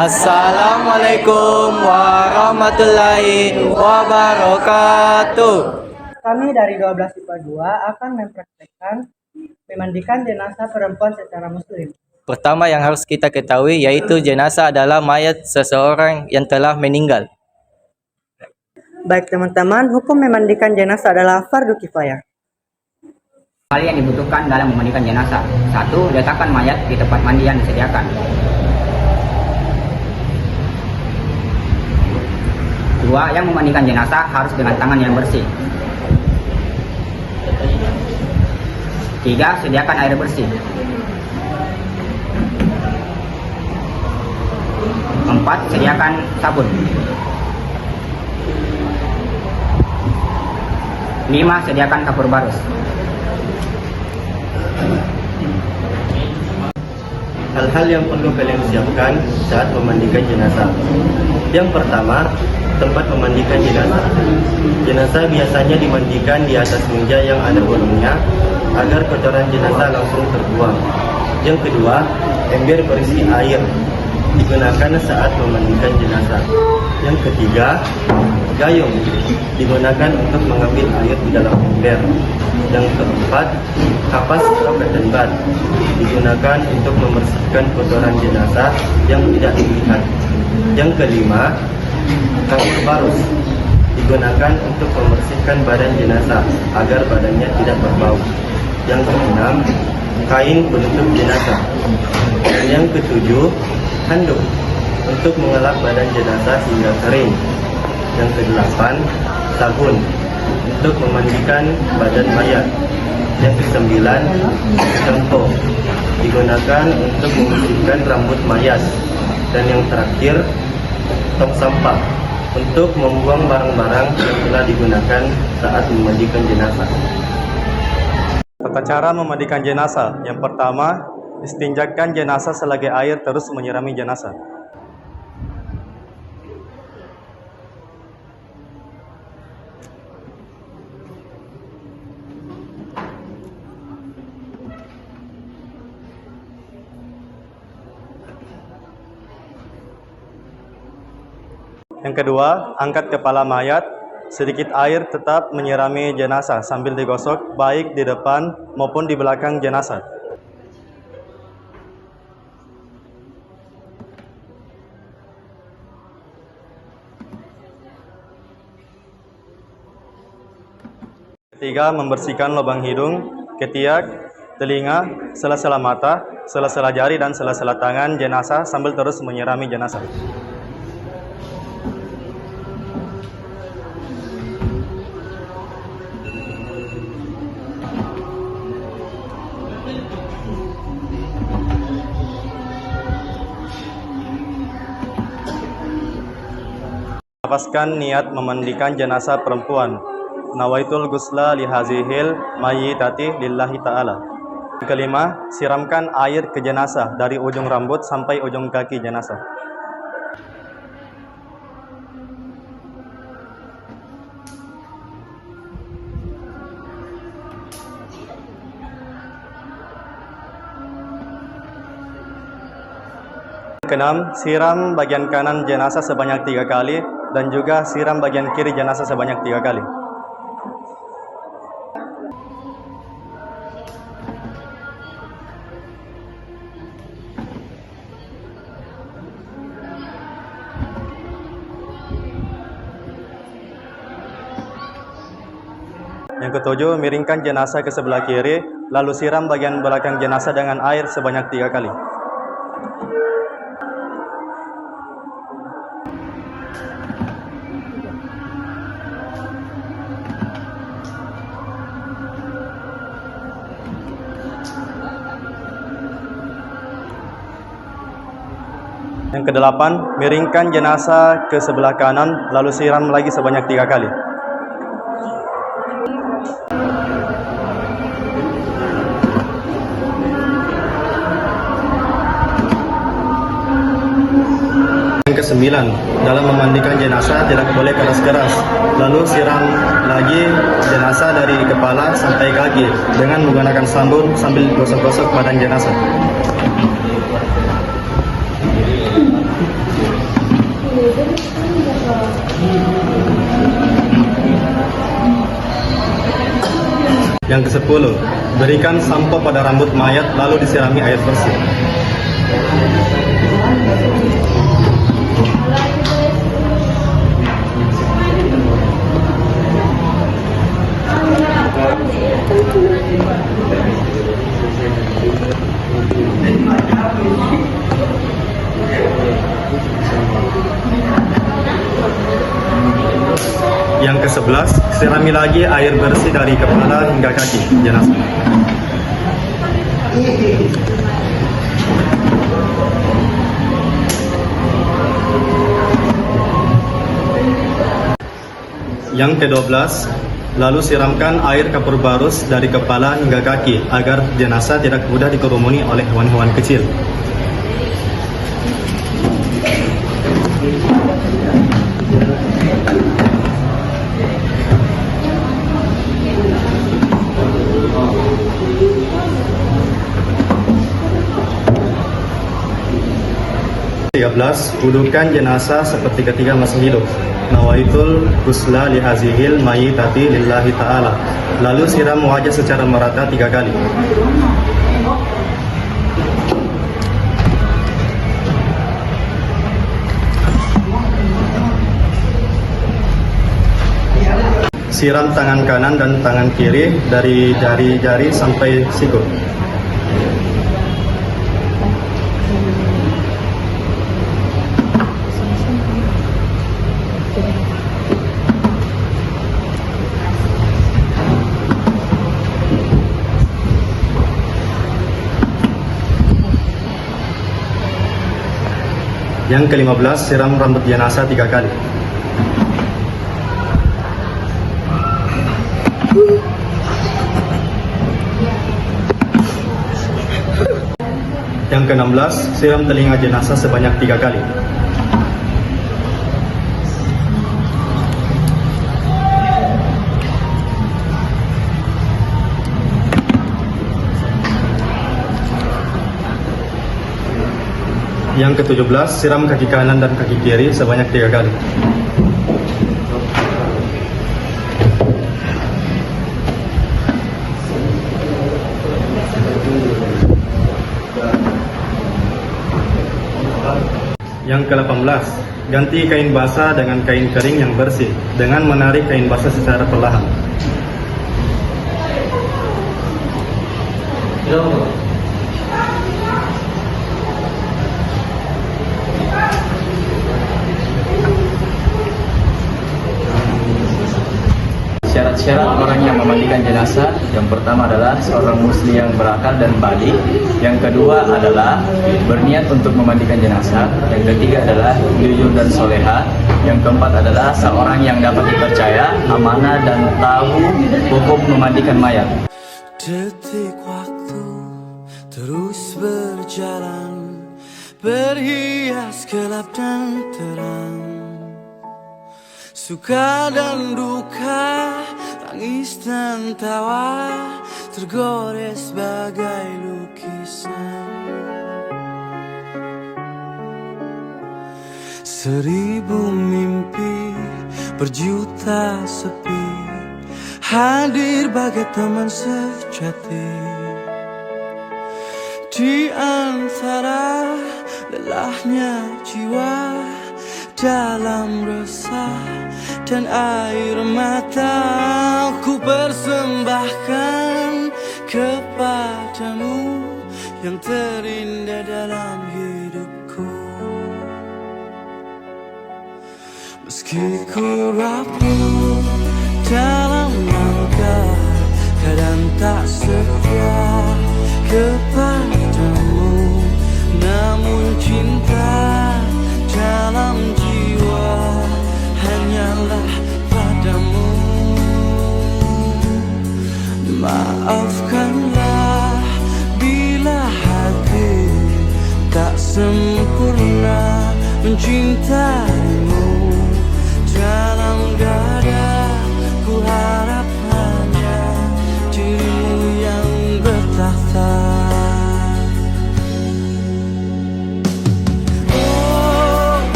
Assalamualaikum warahmatullahi wabarakatuh. Kami dari 12 IPA 2 akan mempraktekkan memandikan jenazah perempuan secara muslim. Pertama yang harus kita ketahui yaitu jenazah adalah mayat seseorang yang telah meninggal. Baik teman-teman, hukum memandikan jenazah adalah fardu kifayah. Hal yang dibutuhkan dalam memandikan jenazah. 1. Letakkan mayat di tempat mandi yang disediakan. 2. Yang memandikan jenazah harus dengan tangan yang bersih. 3. Sediakan air bersih. 4. Sediakan sabun. 5. Sediakan kapur barus. Hal-hal yang perlu kalian siapkan saat memandikan jenazah. Yang pertama, tempat memandikan jenazah. Jenazah biasanya dimandikan di atas meja yang ada bolongnya agar kotoran jenazah langsung terbuang. Yang kedua, ember berisi air digunakan saat memandikan jenazah. Yang ketiga, gayung digunakan untuk mengambil air di dalam ember. Yang keempat, kapas atau cotton bud digunakan untuk membersihkan kotoran jenazah yang tidak terlihat. Yang kelima, kapur barus digunakan untuk membersihkan badan jenazah agar badannya tidak berbau. Yang keenam, kain penutup jenazah. Dan yang ketujuh, handuk untuk mengelap badan jenazah hingga kering. Yang kedelapan, sabun untuk memandikan badan mayat. Yang kesembilan, shampoo digunakan untuk membersihkan rambut mayat. Dan yang terakhir, tong sampah untuk membuang barang-barang yang telah digunakan saat memandikan jenazah. Tata cara memandikan jenazah. Yang pertama, istinjakan jenazah selagi air terus menyirami jenazah. Yang kedua, angkat kepala mayat. Sedikit air tetap menyirami jenazah sambil digosok baik di depan maupun di belakang jenazah. Ketiga, membersihkan lubang hidung, ketiak, telinga, sela-sela mata, sela-sela jari dan sela-sela tangan jenazah sambil terus menyirami jenazah. Lafazkan niat memandikan jenazah perempuan. Nawaitul ghusla li hazihil mayyitati lillahi ta'ala. Kelima, siramkan air ke jenazah dari ujung rambut sampai ujung kaki jenazah. Keenam, siram bagian kanan jenazah sebanyak 3 kali dan juga siram bagian kiri jenazah sebanyak 3 kali. Yang ketujuh, miringkan jenazah ke sebelah kiri, lalu siram bagian belakang jenazah dengan air sebanyak 3 kali. Yang kedelapan, miringkan jenazah ke sebelah kanan, lalu siram lagi sebanyak 3 kali. Yang kesembilan, dalam memandikan jenazah tidak boleh keras-keras, lalu siram lagi jenazah dari kepala sampai kaki dengan menggunakan sabun sambil gosok-gosok badan jenazah. Yang ke-10, berikan sampo pada rambut mayat lalu disirami air bersih. Yang ke-11, sirami lagi air bersih dari kepala hingga kaki jenazah. Yang ke-12, lalu siramkan air kapur barus dari kepala hingga kaki agar jenazah tidak mudah dikerumuni oleh hewan-hewan kecil. Wudukan jenazah seperti ketika masih hidup. Nawaitul ghusla lihazihil mayyitati lillahi ta'ala. Lalu siram wajah secara merata 3 kali. Siram tangan kanan dan tangan kiri dari jari-jari sampai siku. Yang ke-15, siram rambut jenazah 3 kali. Yang ke-16, siram telinga jenazah sebanyak 3 kali. Yang ke-17, siram kaki kanan dan kaki kiri sebanyak 3 kali. Yang ke-18, ganti kain basah dengan kain kering yang bersih dengan menarik kain basah secara perlahan. Syarat-syarat orang yang memandikan jenazah, yang pertama adalah seorang muslim yang berakal dan balik, yang kedua adalah berniat untuk memandikan jenazah, yang ketiga adalah jujur dan soleha, yang keempat adalah seorang yang dapat dipercaya, amanah dan tahu hukum memandikan mayat. Detik waktu terus berjalan, berhias gelap dan terang, suka dan duka, tangis dan tawa, tergores bagai lukisan. 1000 mimpi, berjuta sepi, hadir bagai teman sejati. Di antara lelahnya jiwa, dalam resah dan air mata, ku persembahkan kepadamu yang terindah dalam hidupku. Meski ku rapuh dalam langkah, kadang tak setia kepadamu, namun cinta dalam jiwa hanyalah padamu. Maafkanlah bila hati tak sempurna mencintaimu. Dalam dada ku harap hanya dirimu yang bertakhta.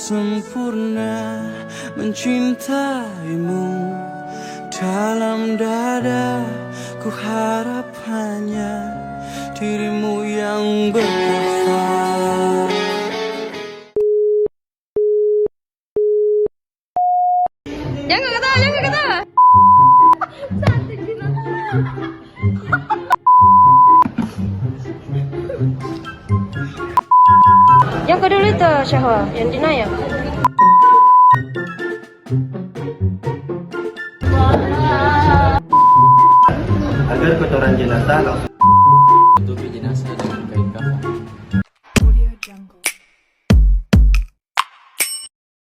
sempurna mencintaimu. Dalam dada ku harap hanya dirimu yang berkata. Jangan ketawa, jangan ketawa. Yang kedua itu syahwat, yang denial. Agar kotoran jenazah langsung tutupi jenazah dengan